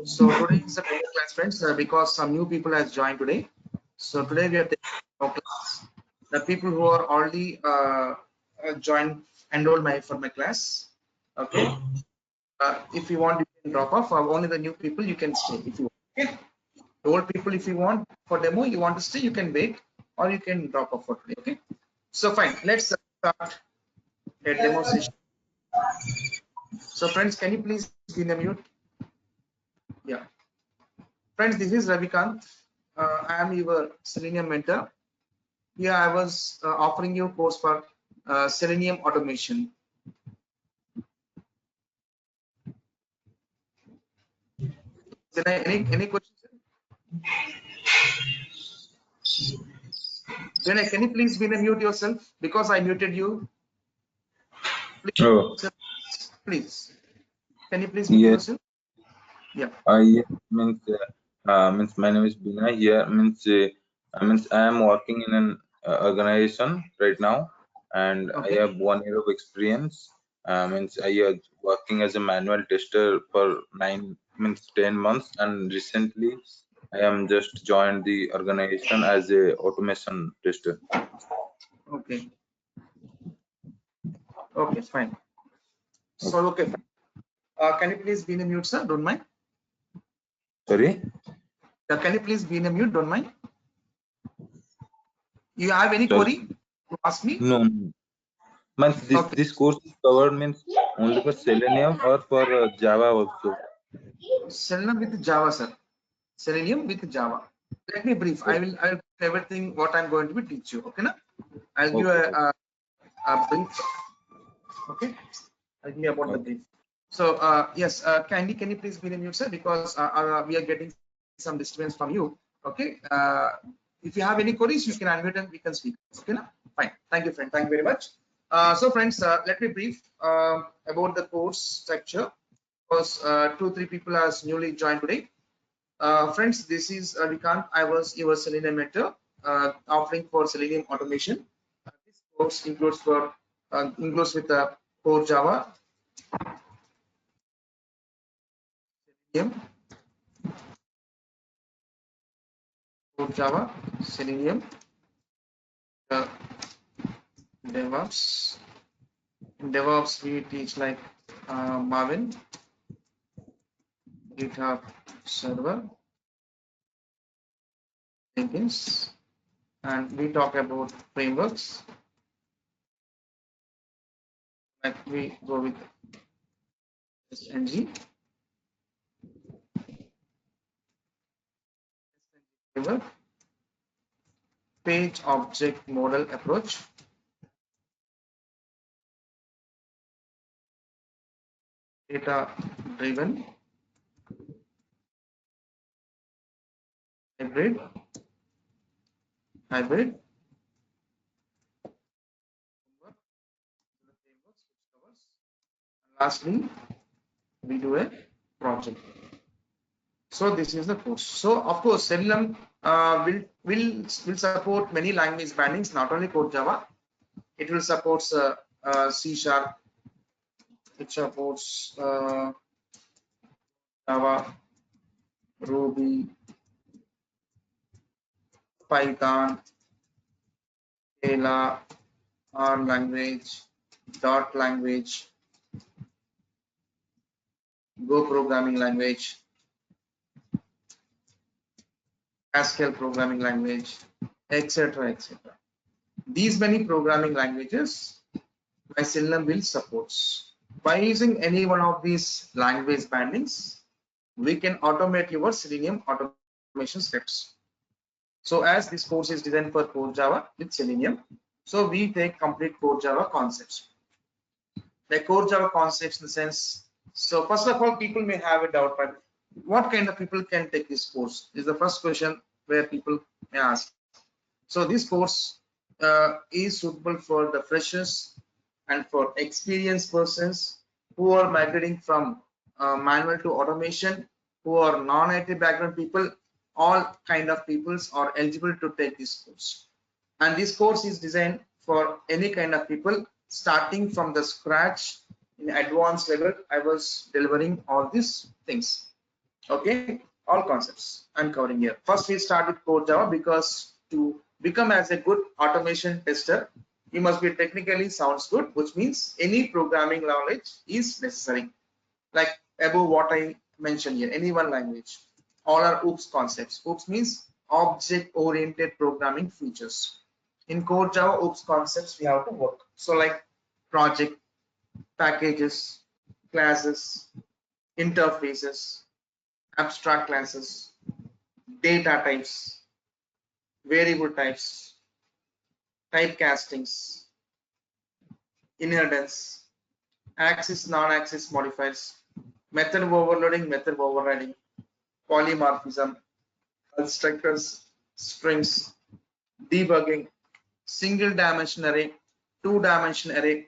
So today is a demo class, friends, because some new people has joined today. So today we are taking demo class. The people who are already joined, enrolled for my class. Okay. If you want, you can drop off. Only the new people you can stay if you want. Okay. The old people, if you want for demo, you want to stay, you can wait, or you can drop off for today. Okay. So fine. Let's start a demo session. So friends, can you please be in the mute? Yeah. Friends, this is Ravi Kanth. I am your Selenium mentor. Here I was offering you a course for Selenium automation. Any questions? Can you please be in the mute yourself, because I muted you? Please, Oh, please. Can you please mute yes. yourself? Yeah. Yeah, means my name is Bina. Here means I am working in an organization right now, and Okay. I have 1 year of experience. Means I am working as a manual tester for 10 months, and recently I am just joined the organization as a automation tester. Okay. Okay. Fine. So okay. Fine. Can you please be in the mute, sir? Don't mind. Sorry. Can you please be in the mute? Don't mind. You have any Sorry. query to ask me? No. Means this course is covered means only for Selenium or for Java also. Selenium with Java, sir. Selenium with Java. Let me brief. Okay. I'll everything what I'm going to be teach you. Okay, na? I'll give Okay. a brief. Okay, I'll give you about the brief. So yes, can you please be in the mute, sir, because we are getting some disturbance from you. Okay. If you have any queries, you can unmute and we can speak. Okay, na? Fine. Thank you, friend. Thank you very much. So friends, let me brief about the course structure, because 2-3 people are newly joined today. Friends, this is Ravi Kanth. I was your Selenium mentor, offering for Selenium automation. This course includes with the core Java, Selenium, core Java, Selenium, DevOps. In DevOps, we teach like Maven, GitHub Server, Jenkins, and we talk about frameworks. Like we go with SNG framework, page object model approach, data driven, hybrid, lastly we do a project. So this is the course. So of course Selenium will support many language bindings, not only core Java. It will support C#, it supports Java, Ruby, Python, Scala, R language, Dot language, Go programming language, Haskell programming language, etc. etc. These many programming languages my Selenium will supports. By using any one of these language bindings, we can automate your Selenium automation steps. So as this course is designed for core Java with Selenium, so we take complete core Java concepts. The core Java concepts in the sense, so first of all, people may have a doubt, but what kind of people can take this course is the first question where people may ask. So this course is suitable for the freshers and for experienced persons who are migrating from manual to automation, who are non-IT background people. All kind of peoples are eligible to take this course, and this course is designed for any kind of people starting from the scratch. In advanced level, I was delivering all these things. Okay, all concepts I'm covering here. First, we start with core Java because to become as a good automation tester, you must be technically sounds good, which means any programming knowledge is necessary. Like above what I mentioned here, any one language, all are OOPS concepts. OOPS means object-oriented programming features. In core Java, OOPS concepts we have to work. So like project, packages, classes, interfaces, abstract classes, data types, variable types, typecastings, inheritance, axis, non-axis modifiers, method overloading, method overriding, polymorphism, constructors, strings, debugging, single dimension array, two dimension array,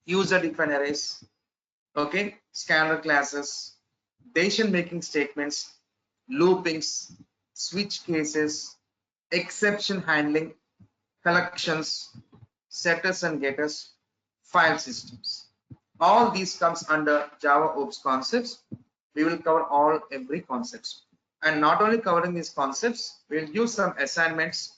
user defined arrays, okay, scanner classes, decision making statements, loopings, switch cases, exception handling, collections, setters and getters, file systems. All these comes under Java OOPS concepts. We will cover every concepts. And not only covering these concepts, we'll give some assignments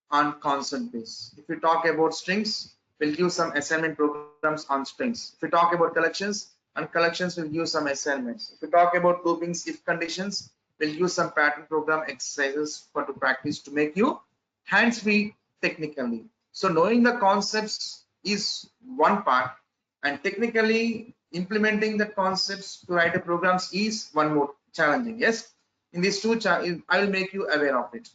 on concept base. If we talk about strings, we'll give some assignment programs on strings. If we talk about collections, and collections will give some assignments. If we talk about loopings, if conditions, we'll use some pattern program exercises for to practice to make you hands-free technically. So knowing the concepts is one part, and technically implementing the concepts to write a programs is one more challenging. Yes, in these two, I will make you aware of it.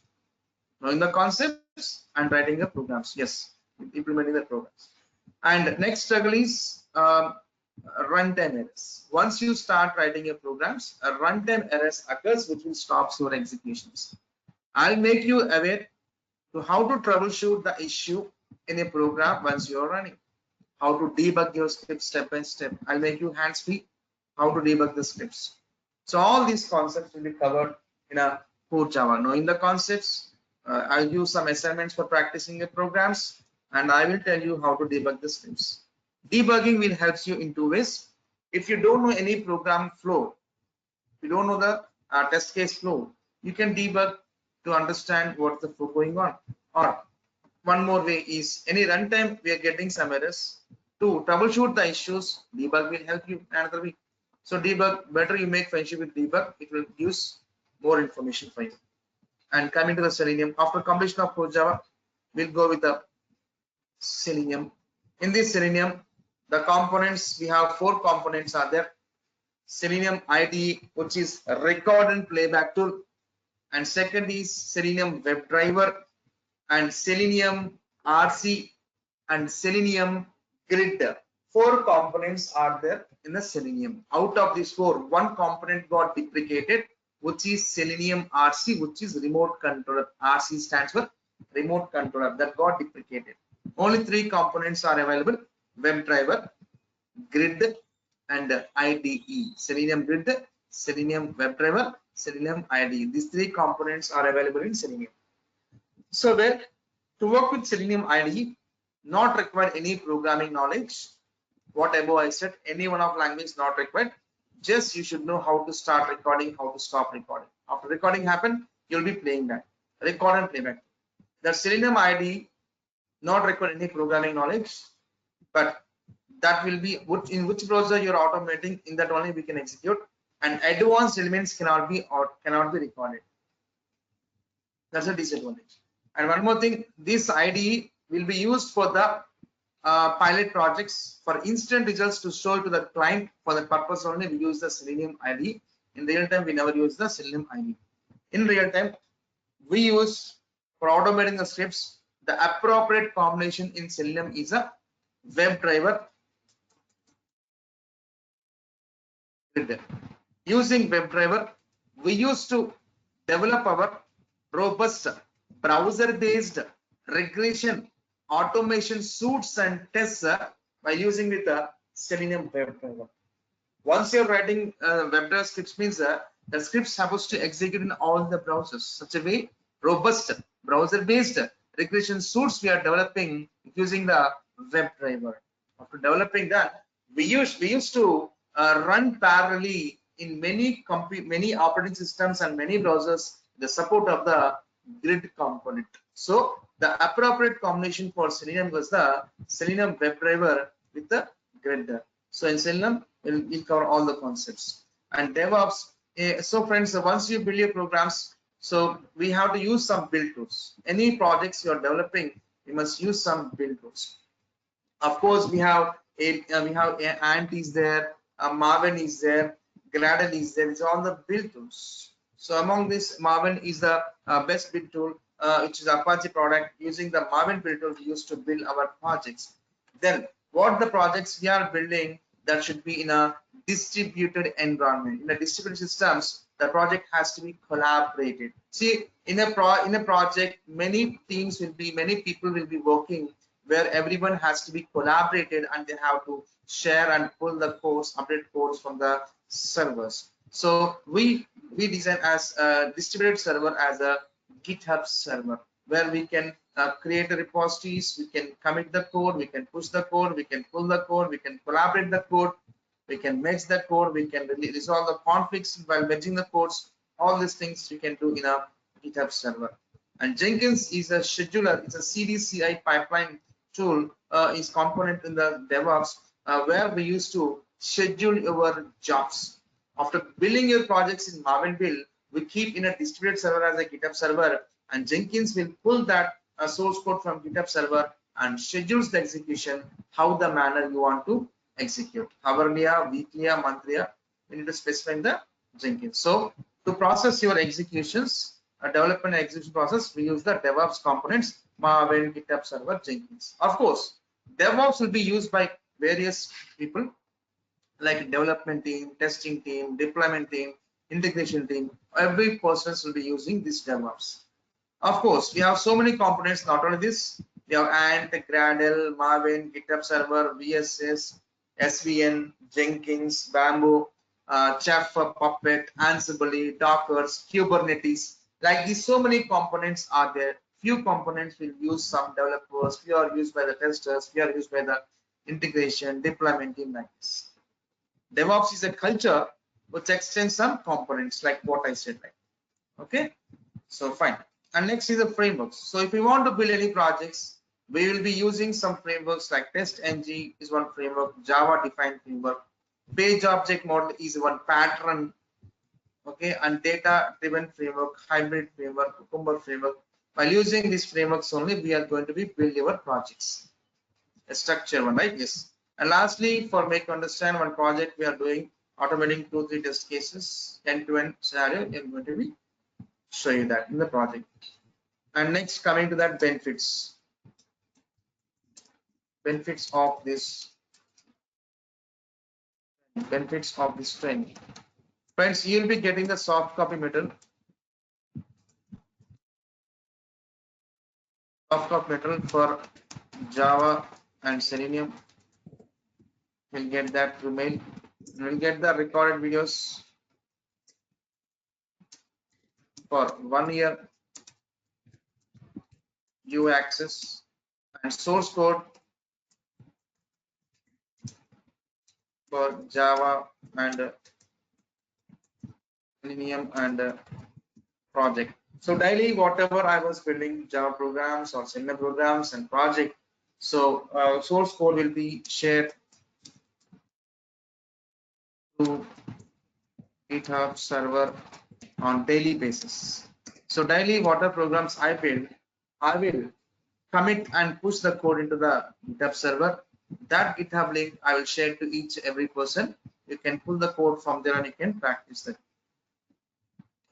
Knowing the concepts and writing the programs. Yes, implementing the programs. And next struggle is runtime errors. Once you start writing your programs, a runtime errors occurs which will stop your executions. I'll make you aware to how to troubleshoot the issue in a program once you are running. How to debug your script step by step. I'll make you hands-free how to debug the scripts. So all these concepts will be covered in a core Java. Knowing the concepts, I'll use some assignments for practicing the programs, and I will tell you how to debug the scripts. Debugging will help you in two ways. If you don't know any program flow, if you don't know the test case flow, you can debug to understand what's the flow going on. Or one more way is any runtime we are getting some errors. To troubleshoot the issues, debug will help you another way. So debug, better you make friendship with debug, it will use more information for you. And coming to the Selenium, after completion of core Java, we'll go with the Selenium. In this Selenium, the components, we have 4 components are there. Selenium IDE, which is a record and playback tool, and second is Selenium WebDriver, and Selenium RC, and Selenium Grid. 4 components are there in the Selenium. Out of these 4, one component got deprecated, which is Selenium RC, which is remote controller. RC stands for remote controller, that got deprecated. Only 3 components are available: WebDriver, Grid, and IDE. Selenium Grid, Selenium WebDriver, Selenium IDE. These 3 components are available in Selenium. So where to work with Selenium IDE, not required any programming knowledge. What above I said, any one of language not required. Just you should know how to start recording, how to stop recording. After recording happen, you'll be playing that. Record and playback. The Selenium IDE not require any programming knowledge, but that will be in which browser you're automating, in that only we can execute, and advanced elements cannot be recorded. That's a disadvantage. And one more thing, this IDE will be used for the pilot projects, for instant results to show to the client. For the purpose only we use the Selenium IDE. In real time we never use the Selenium IDE. In real time we use, for automating the scripts, the appropriate combination in Selenium is a WebDriver. Using WebDriver, we used to develop our robust browser-based regression automation suites and tests by using with the Selenium WebDriver. Once you're writing WebDriver scripts, means the scripts supposed to execute in all the browsers. Such a way, robust browser-based regression suites we are developing using the WebDriver. After developing that, we used to run parallelly in many operating systems and many browsers the support of the grid component. So the appropriate combination for Selenium was the Selenium WebDriver with the grid. So in Selenium, we'll cover all the concepts. And DevOps. So friends, once you build your programs, so we have to use some build tools. Any projects you are developing, you must use some build tools. Of course, we have Ant is there, Maven is there, Gradle is there. It's all the build tools. So among this, Maven is the best build tool, which is Apache product. Using the Maven build tool we used to build our projects. Then what the projects we are building, that should be in a distributed environment. In the distributed systems, the project has to be collaborated. See, in a project, many people will be working, where everyone has to be collaborated and they have to share and pull the codes, update codes from the servers. So we design as a distributed server as a GitHub server, where we can create the repositories, we can commit the code, we can push the code, we can pull the code, we can collaborate the code, we can merge the code, we can resolve the conflicts while merging the codes. All these things we can do in a GitHub server. And Jenkins is a scheduler, it's a CI/CD pipeline tool, is component in the DevOps, where we used to schedule your jobs. After building your projects in Maven build, we keep in a distributed server as a GitHub server, and Jenkins will pull that source code from GitHub server and schedules the execution, how the manner you want to execute, hourly, weekly, monthly. We need to specify in the Jenkins. So to process your executions, development and execution process, we use the DevOps components, Maven, GitHub server, Jenkins. Of course, DevOps will be used by various people, like development team, testing team, deployment team, integration team. Every person will be using this DevOps. Of course, we have so many components. Not only this, we have Ant, Gradle, Maven, GitHub server, VSS, SVN, Jenkins, Bamboo, Chef, Puppet, Ansible, Dockers, Kubernetes. Like these, so many components are there. Few components will use some developers, few are used by the testers, few are used by the integration, deployment team, like this. DevOps is a culture which extends some components, like what I said, like. Okay, so fine. And next is the frameworks. So if we want to build any projects, we will be using some frameworks like TestNG is one framework, Java defined framework, page object model is one pattern, okay, and data driven framework, hybrid framework, Cucumber framework. By using these frameworks only, we are going to be build our projects. A structure one, right? Yes. And lastly, for make you understand one project we are doing, automating 2-3 test cases, end-to-end scenario, I'm going to be show you that in the project. And next, coming to that, benefits of this training. Friends, you'll be getting the soft copy material. Soft copy material for Java and Selenium. We'll get that through mail. We'll get the recorded videos for 1 year. You access and source code for Java and Selenium and project. So daily, whatever I was building Java programs or Selenium programs and project, so source code will be shared to GitHub server on daily basis. So daily, whatever programs I build, I will commit and push the code into the GitHub server. That GitHub link I will share to every person. You can pull the code from there and you can practice that.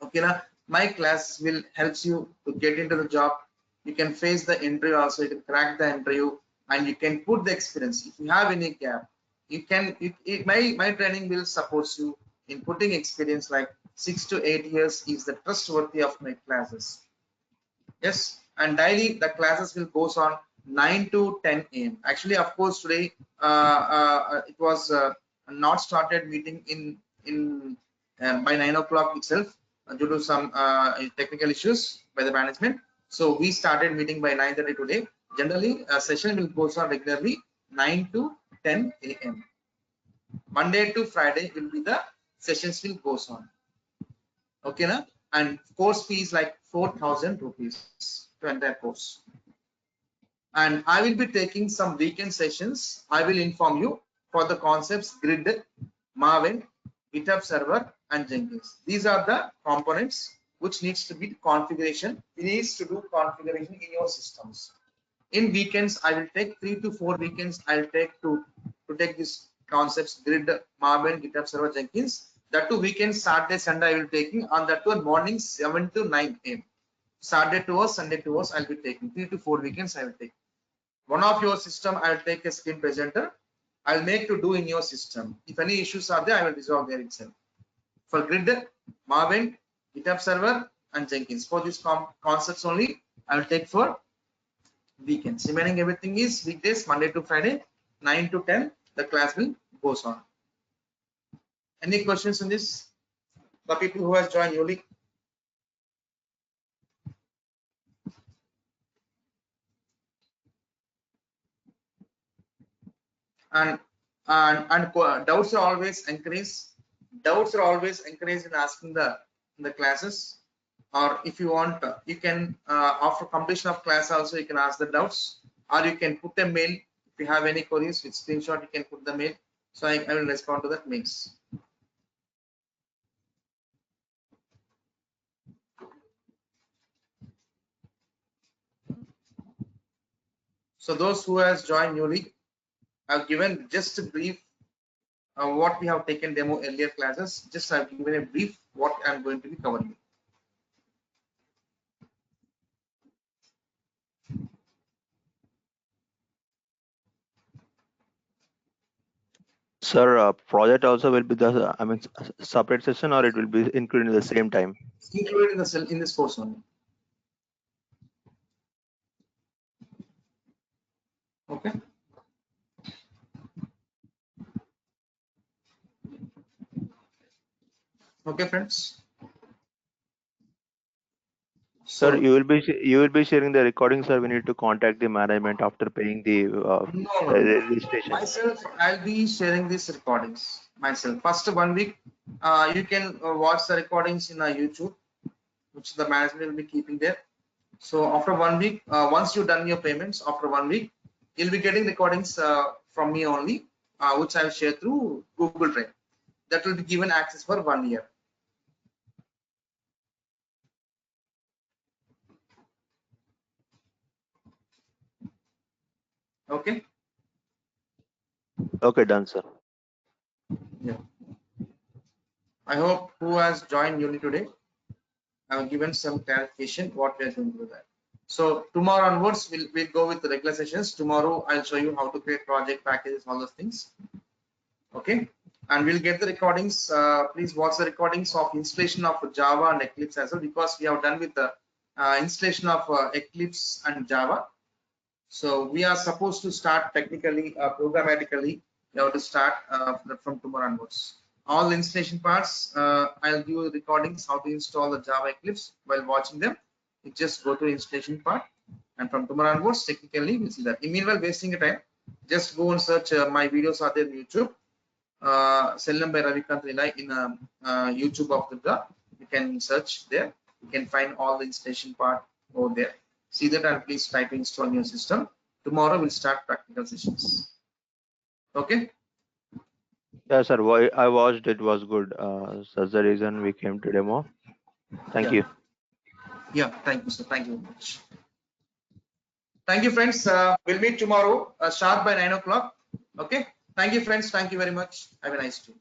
Okay, now my class will helps you to get into the job. You can face the interview also. You can crack the interview and you can put the experience. If you have any gap, you can. My training will support you in putting experience. Like 6 to 8 years is the trustworthy of my classes. Yes, and daily the classes will goes on 9 to 10 a.m. Actually, of course, today it was not started meeting in by 9 o'clock itself due to some technical issues by the management. So we started meeting by 9:30 today. Generally, a session will goes on regularly 9 to 10 a.m. Monday to Friday will be the sessions will goes on. Okay, na? And course fee is like 4,000 rupees to entire course. And I will be taking some weekend sessions. I will inform you for the concepts grid, Maven, GitHub server, and Jenkins. These are the components which needs to be configuration. It needs to do configuration in your systems. In weekends, I will take 3 to 4 weekends. I'll take to take these concepts grid, Maven, GitHub server, Jenkins. That two weekends, Saturday, Sunday, I will taking on that one morning 7 to 9 a.m. Saturday 2 hours, Sunday 2 hours, I'll be taking 3 to 4 weekends. I will take one of your system. I will take a screen presenter. I'll make to do in your system. If any issues are there, I will resolve there itself. For grid, Maven, GitHub server, and Jenkins. For these concepts only, I will take for weekends. Remaining everything is weekdays, Monday to Friday, 9 to 10. The class will goes on. Any questions on this? The people who has joined newly. And doubts are always encouraged. Doubts are always encouraged in asking the classes. Or if you want, you can after completion of class also you can ask the doubts, or you can put a mail. If you have any queries with screenshot, you can put the mail. So I will respond to that mails. So those who has joined newly, I've given just a brief what we have taken demo earlier classes. Just I've given a brief what I'm going to be covering. Sir, project also will be the, I mean, separate session, or it will be included in the same time? It's included in the in this course only. Okay. Okay, friends. Sir, So you will be sharing the recording, sir. We need to contact the management after paying the no. registration. Myself, I'll be sharing these recordings myself. First 1 week, you can watch the recordings in YouTube, which the management will be keeping there. So after 1 week, once you've done your payments, after 1 week, you'll be getting recordings from me only, which I'll share through Google Drive. That will be given access for 1 year. Okay. Okay, done, sir. Yeah. I hope who has joined newly today, I've given some clarification what we are going to do that. So tomorrow onwards, we'll go with the regular sessions. Tomorrow I'll show you how to create project packages, all those things. Okay, and we'll get the recordings. Please watch the recordings of installation of Java and Eclipse as well, because we have done with the installation of Eclipse and Java. So we are supposed to start technically, programmatically. We have to start from tomorrow onwards. All the installation parts, I'll give you recordings how to install the Java Eclipse. While watching them, you just go to the installation part, and from tomorrow onwards, technically we'll see that. Meanwhile, wasting your time, just go and search. My videos are there on YouTube. Selenium by Ravi Kanth Lella in YouTube of Durga. You can search there. You can find all the installation part over there. See that, and please try to install your system. Tomorrow we'll start practical sessions. Okay. Yeah, sir. I watched. It was good. So that's the reason we came to demo. Thank you. Yeah. Thank you, sir. Thank you very much. Thank you, friends. We'll meet tomorrow sharp by 9 o'clock. Okay. Thank you, friends. Thank you very much. Have a nice day.